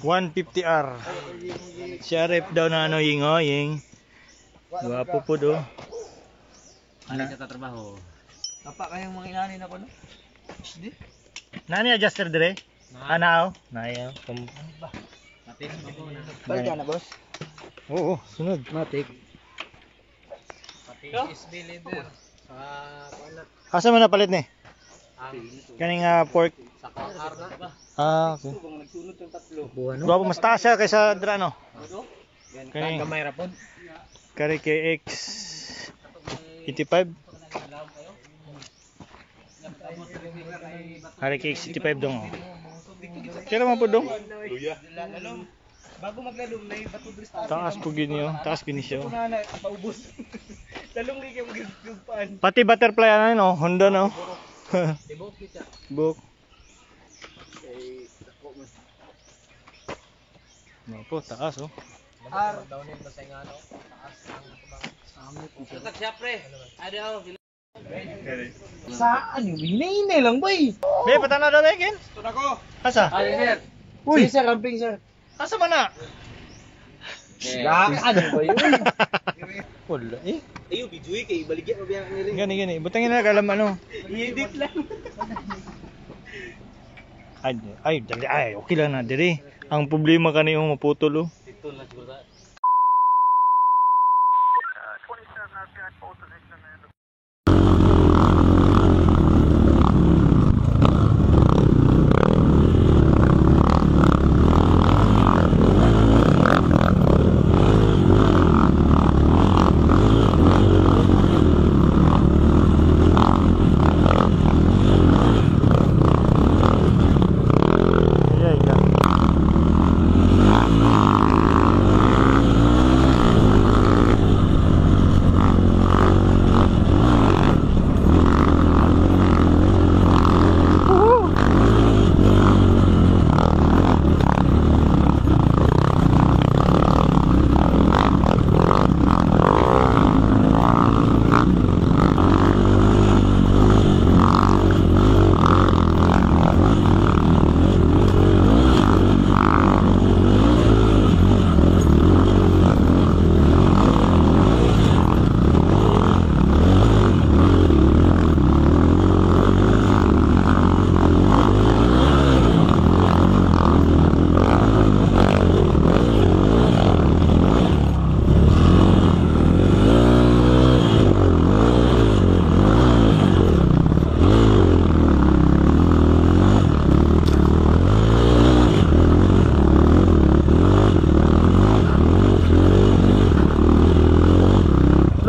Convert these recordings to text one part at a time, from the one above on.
150R. Si Arif daw na ano ying. Gwapo po do. Ano sa tatrabaho? Tapa kayang mga inanin ako no? Di? Nani adjuster dire? Anao? Nayo. Matik ako na. Balik ka na boss? Oo, sunod. Matik. Pati SB leader. Sa kuala. Asa man napalit ni? Ang Kaning pork. sa KR na ba? Okay. Nagsunod yung tatlo. Buwan Gwapo mas taas siya kaysa Drano. Kaning Gamay ra pod. Kari KX 85. Kari KX 85 dong. Kira man po dong. Lalom. Bago maglalom na yung bato dres Taas po gini oh. Taas gini siya. Oh. na paubos. Lalong kayo magpaan. Pati butterfly ano no, Honda no. Tibok kita. Book. No po, taas oh. R downin ba sa ngano? Taas ang mga. Sa syapre. Ado. Saan yung hinay lang boy? Be, patana daw begin. Ito na ko. Asa? Ay sir. Uy, Sir, ramping sir. asa man na? Gakaan ba yun? Wala eh. Ayo, bijuy kay baligyan mo biya ni Gani. Butangin na kalam ano. I-edit lang. Ay, okay lang na dire. Ang problema kaniyong maputol oh. Dito na siguro.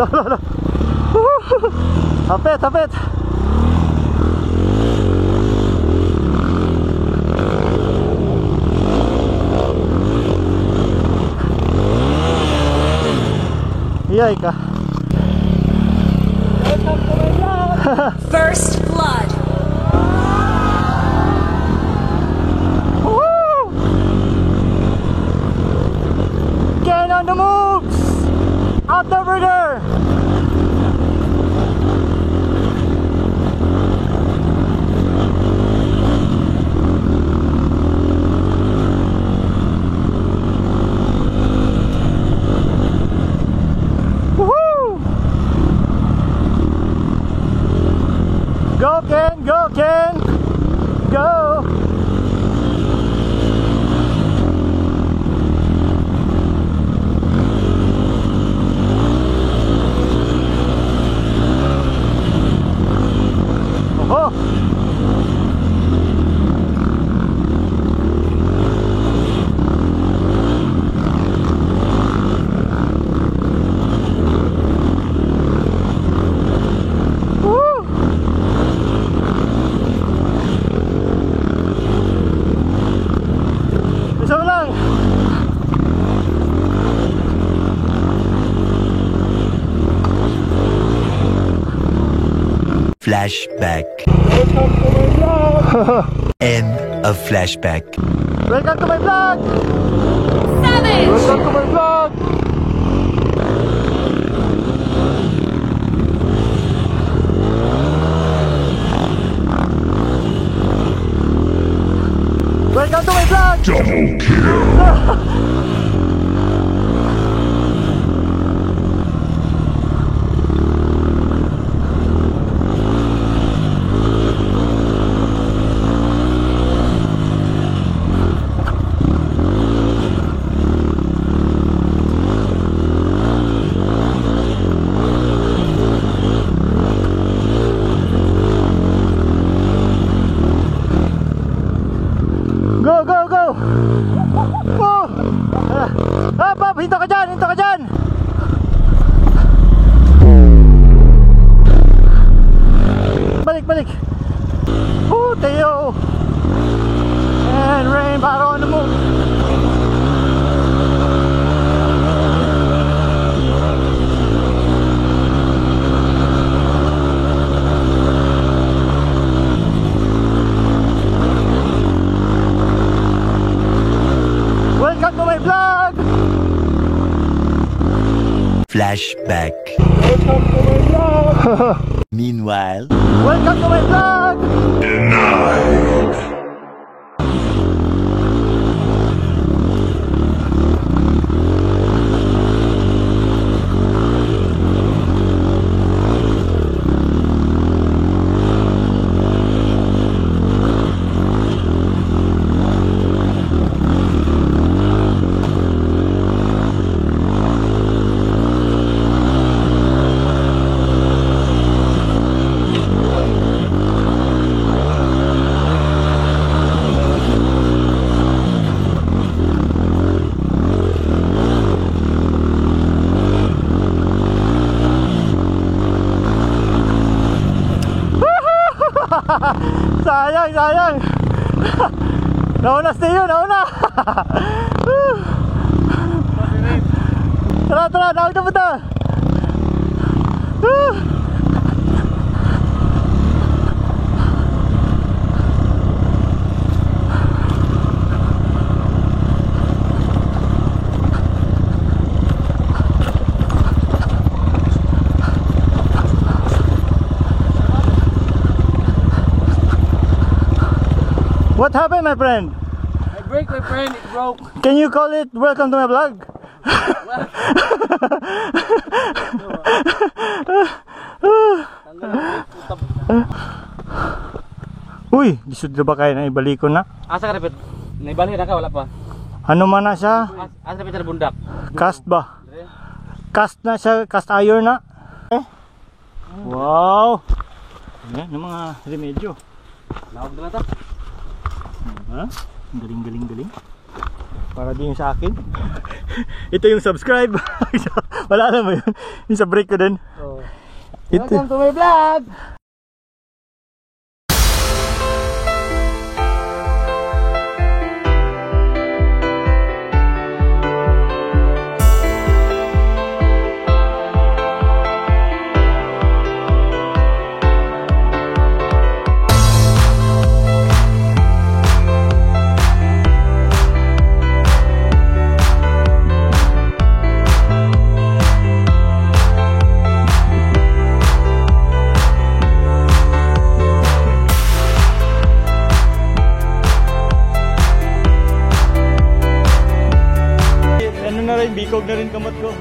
Lo. Hapit. Iyay ka. First blood. Get on the moves! Out the burger! Woohoo! Go Ken! Go! Flashback. End of flashback. Welcome to my vlog! Savage! Welcome to my vlog! Welcome to my vlog! Double kill. Go, go, go! Oh! Up, hinto ka dyan, hinto ka dyan! Balik, balik! Oh, Theo! And rain, baro on the move! Welcome to my vlog! Flashback. Welcome to my vlog! Meanwhile, Welcome to my vlog! Sayang, sayang. Nauna Steve, nauna. Tara, tara, nauna na punta. What happened, my friend? I break, my friend. It broke. Can you call it welcome to my vlog? Uy, disud ba kayo na ibalik ko na? Asa ka repet? Naibalik na ka wala pa. Ano man na siya? Asa repet sa bundak. Cast ba? Cast na siya, cast iron na. Wow! Yan, yung mga remedyo. Lawag na to. Ha? Galing, galing, galing. Para din yung sa akin. Ito yung subscribe. Wala na mo yun. Yung sa break ko din. Welcome to my vlog. Bikog na rin kamot ko.